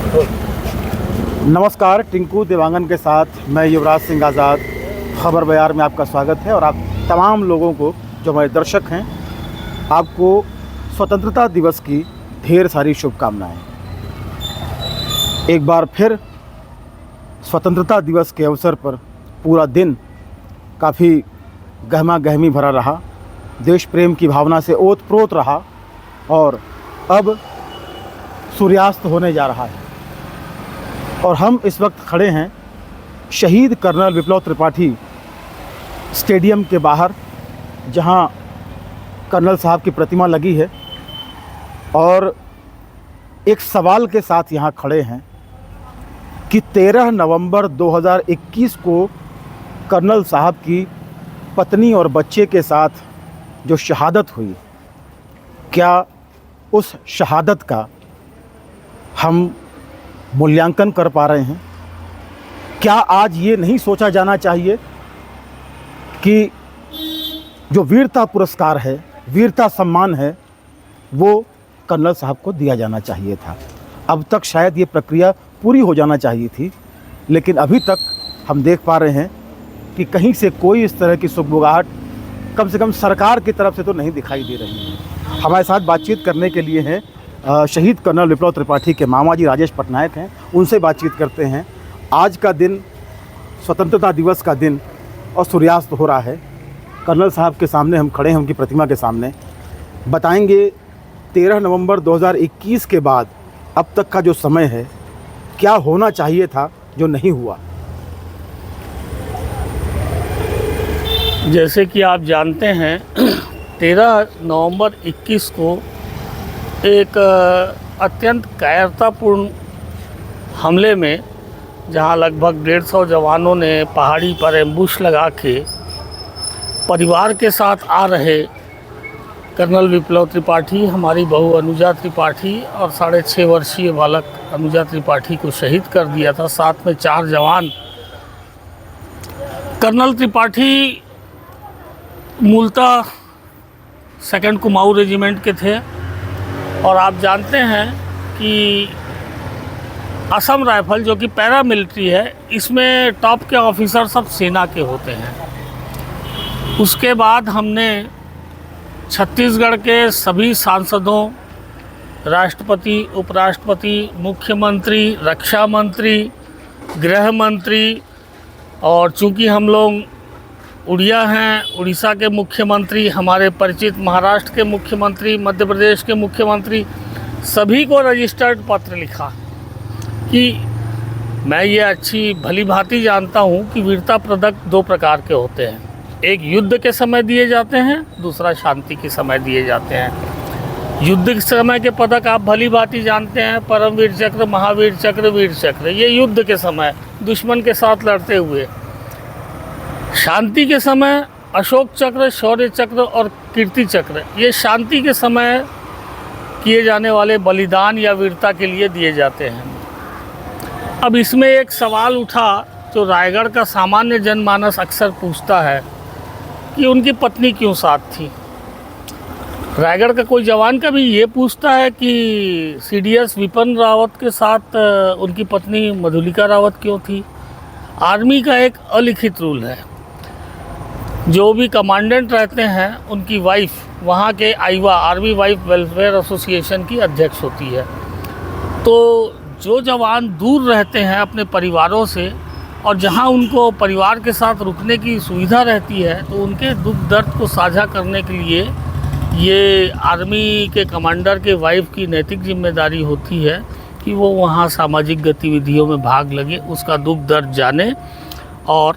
नमस्कार, टिंकू देवांगन के साथ मैं युवराज सिंह आज़ाद। खबर बयार में आपका स्वागत है और आप तमाम लोगों को जो हमारे दर्शक हैं, आपको स्वतंत्रता दिवस की ढेर सारी शुभकामनाएं। एक बार फिर स्वतंत्रता दिवस के अवसर पर पूरा दिन काफ़ी गहमा गहमी भरा रहा, देश प्रेम की भावना से ओत-प्रोत रहा और अब सूर्यास्त होने जा रहा है। और हम इस वक्त खड़े हैं शहीद कर्नल विप्लव त्रिपाठी स्टेडियम के बाहर, जहां कर्नल साहब की प्रतिमा लगी है और एक सवाल के साथ यहां खड़े हैं कि 13 नवंबर 2021 को कर्नल साहब की पत्नी और बच्चे के साथ जो शहादत हुई, क्या उस शहादत का हम मूल्यांकन कर पा रहे हैं? क्या आज ये नहीं सोचा जाना चाहिए कि जो वीरता पुरस्कार है, वीरता सम्मान है, वो कर्नल साहब को दिया जाना चाहिए था? अब तक शायद ये प्रक्रिया पूरी हो जाना चाहिए थी, लेकिन अभी तक हम देख पा रहे हैं कि कहीं से कोई इस तरह की सुगबुगाहट कम से कम सरकार की तरफ से तो नहीं दिखाई दे रही है। हमारे साथ बातचीत करने के लिए हैं शहीद कर्नल विप्लव त्रिपाठी के मामा जी राजेश पटनायक हैं, उनसे बातचीत करते हैं। आज का दिन स्वतंत्रता दिवस का दिन और सूर्यास्त हो रहा है। कर्नल साहब के सामने हम खड़े हैं, उनकी प्रतिमा के सामने। बताएंगे 13 नवंबर 2021 के बाद अब तक का जो समय है, क्या होना चाहिए था जो नहीं हुआ? जैसे कि आप जानते हैं 13 नवंबर 21 को एक अत्यंत कायरतापूर्ण हमले में, जहां लगभग 150 जवानों ने पहाड़ी पर एम्बुश लगा के परिवार के साथ आ रहे कर्नल विप्लव त्रिपाठी, हमारी बहू अनुजा त्रिपाठी और 6.5 वर्षीय बालक अनुजा त्रिपाठी को शहीद कर दिया था। साथ में 4 जवान। कर्नल त्रिपाठी मूलतः 2nd कुमाऊँ रेजिमेंट के थे और आप जानते हैं कि असम राइफल जो कि पैरामिलिट्री है, इसमें टॉप के ऑफिसर सब सेना के होते हैं। उसके बाद हमने छत्तीसगढ़ के सभी सांसदों, राष्ट्रपति, उपराष्ट्रपति, मुख्यमंत्री, रक्षा मंत्री, गृह मंत्री और चूंकि हम लोग उड़िया हैं, उड़ीसा के मुख्यमंत्री, हमारे परिचित महाराष्ट्र के मुख्यमंत्री, मध्य प्रदेश के मुख्यमंत्री, सभी को रजिस्टर्ड पत्र लिखा कि मैं ये अच्छी भली भांति जानता हूँ कि वीरता पदक 2 प्रकार के होते हैं। एक युद्ध के समय दिए जाते हैं, दूसरा शांति के समय दिए जाते हैं। युद्ध के समय के पदक आप भली भांति जानते हैं, परमवीर चक्र, महावीर चक्र, वीर चक्र, ये युद्ध के समय दुश्मन के साथ लड़ते हुए। शांति के समय अशोक चक्र, शौर्य चक्र और कीर्ति चक्र, ये शांति के समय किए जाने वाले बलिदान या वीरता के लिए दिए जाते हैं। अब इसमें एक सवाल उठा जो रायगढ़ का सामान्य जनमानस अक्सर पूछता है कि उनकी पत्नी क्यों साथ थी। रायगढ़ का कोई जवान कभी ये पूछता है कि CDS विपिन रावत के साथ उनकी पत्नी मधुलिका रावत क्यों थी? आर्मी का एक अलिखित रूल है, जो भी कमांडेंट रहते हैं उनकी वाइफ वहाँ के आईवा, आर्मी वाइफ वेलफेयर एसोसिएशन की अध्यक्ष होती है। तो जो जवान दूर रहते हैं अपने परिवारों से और जहाँ उनको परिवार के साथ रुकने की सुविधा रहती है, तो उनके दुख दर्द को साझा करने के लिए ये आर्मी के कमांडर के वाइफ की नैतिक जिम्मेदारी होती है कि वो वहाँ सामाजिक गतिविधियों में भाग लगे, उसका दुख दर्द जाने और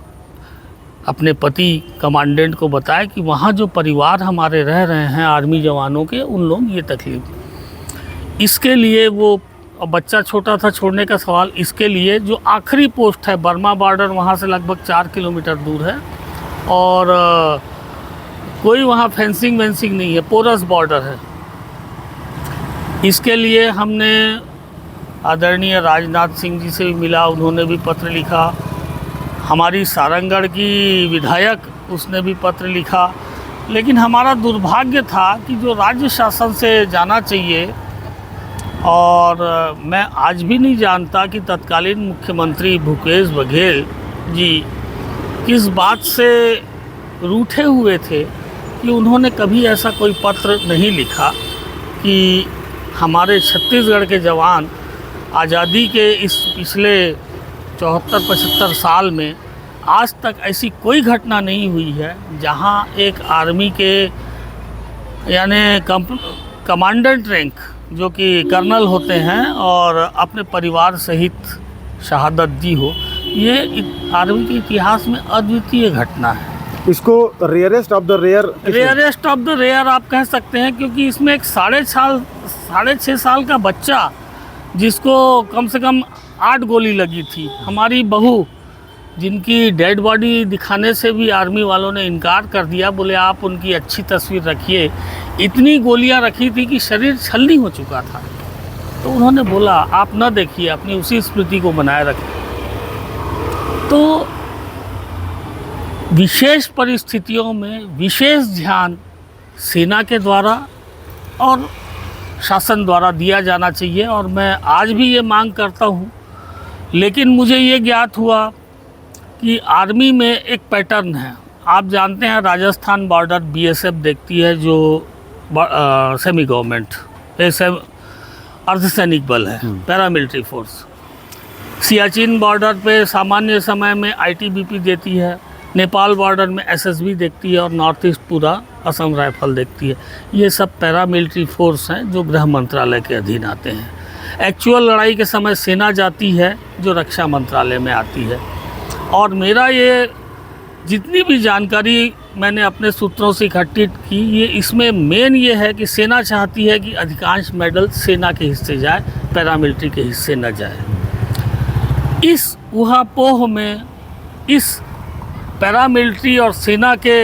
अपने पति कमांडेंट को बताए कि वहाँ जो परिवार हमारे रह रहे हैं आर्मी जवानों के, उन लोग ये तकलीफ। इसके लिए वो बच्चा छोटा था, छोड़ने का सवाल, इसके लिए जो आखिरी पोस्ट है बर्मा बॉर्डर, वहाँ से लगभग 4 किलोमीटर दूर है और कोई वहाँ फेंसिंग वेंसिंग नहीं है, पोरस बॉर्डर है। इसके लिए हमने आदरणीय राजनाथ सिंह जी से भी मिला, उन्होंने भी पत्र लिखा। हमारी सारंगढ़ की विधायक, उसने भी पत्र लिखा। लेकिन हमारा दुर्भाग्य था कि जो राज्य शासन से जाना चाहिए और मैं आज भी नहीं जानता कि तत्कालीन मुख्यमंत्री भूपेश बघेल जी किस बात से रूठे हुए थे कि उन्होंने कभी ऐसा कोई पत्र नहीं लिखा कि हमारे छत्तीसगढ़ के जवान आज़ादी के इस पिछले 74-75 साल में आज तक ऐसी कोई घटना नहीं हुई है जहां एक आर्मी के यानी कमांडेंट रैंक जो कि कर्नल होते हैं और अपने परिवार सहित शहादत दी हो। ये आर्मी के इतिहास में अद्वितीय घटना है। इसको rarest of the rarest of the rare आप कह सकते हैं, क्योंकि इसमें एक 6.5 साल का बच्चा जिसको कम से कम 8 गोली लगी थी, हमारी बहू जिनकी डेड बॉडी दिखाने से भी आर्मी वालों ने इनकार कर दिया, बोले आप उनकी अच्छी तस्वीर रखिए, इतनी गोलियां रखी थी कि शरीर छलनी हो चुका था। तो उन्होंने बोला आप न देखिए, अपनी उसी स्मृति को बनाए रखें। तो विशेष परिस्थितियों में विशेष ध्यान सेना के द्वारा और शासन द्वारा दिया जाना चाहिए, और मैं आज भी ये मांग करता हूँ। लेकिन मुझे ये ज्ञात हुआ कि आर्मी में एक पैटर्न है। आप जानते हैं राजस्थान बॉर्डर बीएसएफ देखती है, जो सेमी गवर्नमेंट अर्धसैनिक बल है, पैरामिलिट्री फोर्स। सियाचिन बॉर्डर पे सामान्य समय में आईटीबीपी देती है, नेपाल बॉर्डर में एसएसबी देखती है, और नॉर्थ ईस्ट पूरा असम राइफल देखती है। ये सब पैरामिलिट्री फोर्स हैं जो गृह मंत्रालय के अधीन आते हैं। एक्चुअल लड़ाई के समय सेना जाती है जो रक्षा मंत्रालय में आती है। और मेरा ये जितनी भी जानकारी मैंने अपने सूत्रों से इकट्ठी की, ये इसमें मेन ये है कि सेना चाहती है कि अधिकांश मेडल सेना के हिस्से जाए, पैरामिलिट्री के हिस्से न जाए। इस ऊहापोह में इस पैरामिलिट्री और सेना के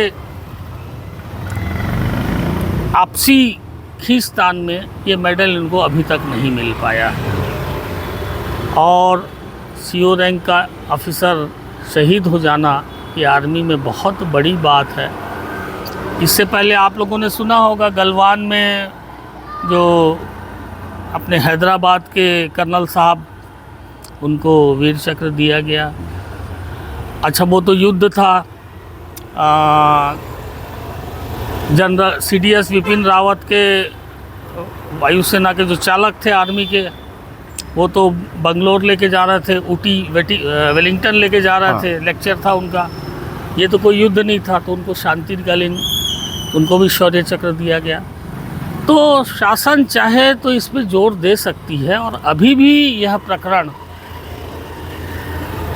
आपसी खींचतान में ये मेडल इनको अभी तक नहीं मिल पाया है। और सीओ रैंक का ऑफिसर शहीद हो जाना ये आर्मी में बहुत बड़ी बात है। इससे पहले आप लोगों ने सुना होगा गलवान में जो अपने हैदराबाद के कर्नल साहब, उनको वीर चक्र दिया गया। अच्छा, वो तो युद्ध था। जनरल CDS विपिन रावत के वायुसेना के जो चालक थे आर्मी के, वो तो बंगलोर लेके जा रहे थे, वेलिंगटन लेके जा रहे थे, लेक्चर था उनका। ये तो कोई युद्ध नहीं था, तो उनको शांतिकालीन उनको भी शौर्य चक्र दिया गया। तो शासन चाहे तो इस पर जोर दे सकती है, और अभी भी यह प्रकरण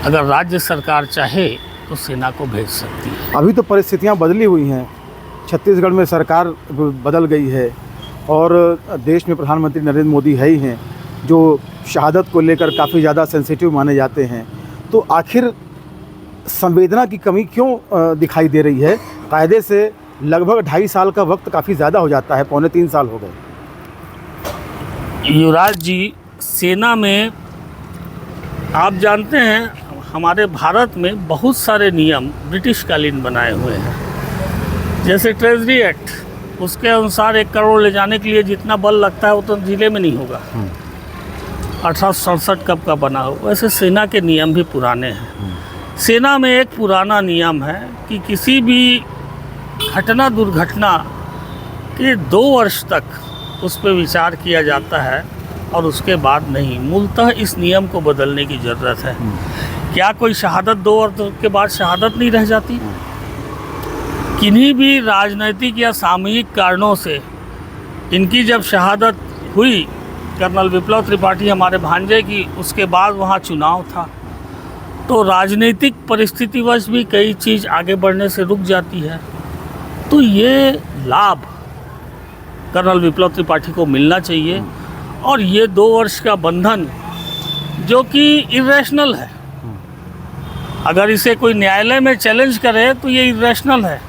अगर राज्य सरकार चाहे तो सेना को भेज सकती है। अभी तो परिस्थितियां बदली हुई हैं, छत्तीसगढ़ में सरकार बदल गई है और देश में प्रधानमंत्री नरेंद्र मोदी है ही हैं, जो शहादत को लेकर काफ़ी ज़्यादा सेंसिटिव माने जाते हैं। तो आखिर संवेदना की कमी क्यों दिखाई दे रही है? कायदे से लगभग 2.5 साल का वक्त काफ़ी ज़्यादा हो जाता है, 2.25 साल हो गए। युवराज जी, सेना में आप जानते हैं हमारे भारत में बहुत सारे नियम ब्रिटिश कालीन बनाए हुए हैं। जैसे ट्रेजरी एक्ट, उसके अनुसार 1 करोड़ ले जाने के लिए जितना बल लगता है वो तो जिले में नहीं होगा। 1867 कब का बना हो। वैसे सेना के नियम भी पुराने हैं। सेना में एक पुराना नियम है कि किसी भी घटना दुर्घटना के 2 वर्ष तक उस पर विचार किया जाता है, और उसके बाद नहीं। मूलतः इस नियम को बदलने की ज़रूरत है। क्या कोई शहादत 2 वर्ष के बाद शहादत नहीं रह जाती? किन्हीं भी राजनीतिक या सामूहिक कारणों से इनकी जब शहादत हुई, कर्नल विप्लव त्रिपाठी हमारे भांजे की, उसके बाद वहाँ चुनाव था, तो राजनीतिक परिस्थितिवश भी कई चीज़ आगे बढ़ने से रुक जाती है। तो ये लाभ कर्नल विप्लव त्रिपाठी को मिलना चाहिए। और ये 2 वर्ष का बंधन जो कि इरेशनल है, अगर इसे कोई न्यायालय में चैलेंज करे तो ये इरेशनल है।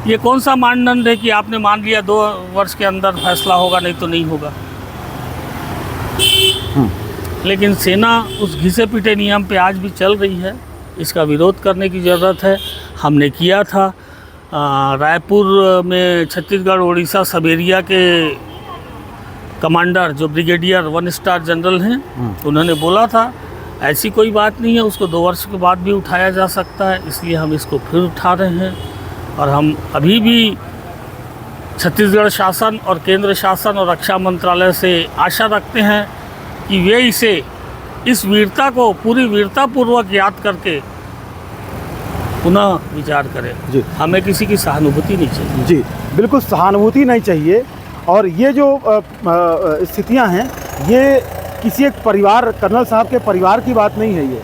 ये कौन सा मानदंड है कि आपने मान लिया 2 वर्ष के अंदर फैसला होगा, नहीं तो नहीं होगा। लेकिन सेना उस घिसे पीटे नियम पे आज भी चल रही है। इसका विरोध करने की ज़रूरत है। हमने किया था रायपुर में छत्तीसगढ़ उड़ीसा सबेरिया के कमांडर जो ब्रिगेडियर 1 स्टार जनरल हैं, उन्होंने बोला था ऐसी कोई बात नहीं है, उसको 2 वर्ष के बाद भी उठाया जा सकता है, इसलिए हम इसको फिर उठा रहे हैं। और हम अभी भी छत्तीसगढ़ शासन और केंद्र शासन और रक्षा मंत्रालय से आशा रखते हैं कि वे इस वीरता को पूरी वीरतापूर्वक याद करके पुनः विचार करें। जी। हमें किसी की सहानुभूति नहीं चाहिए। जी, बिल्कुल सहानुभूति नहीं चाहिए। और ये जो स्थितियां हैं, ये किसी एक परिवार, कर्नल साहब के परिवार की बात नहीं है।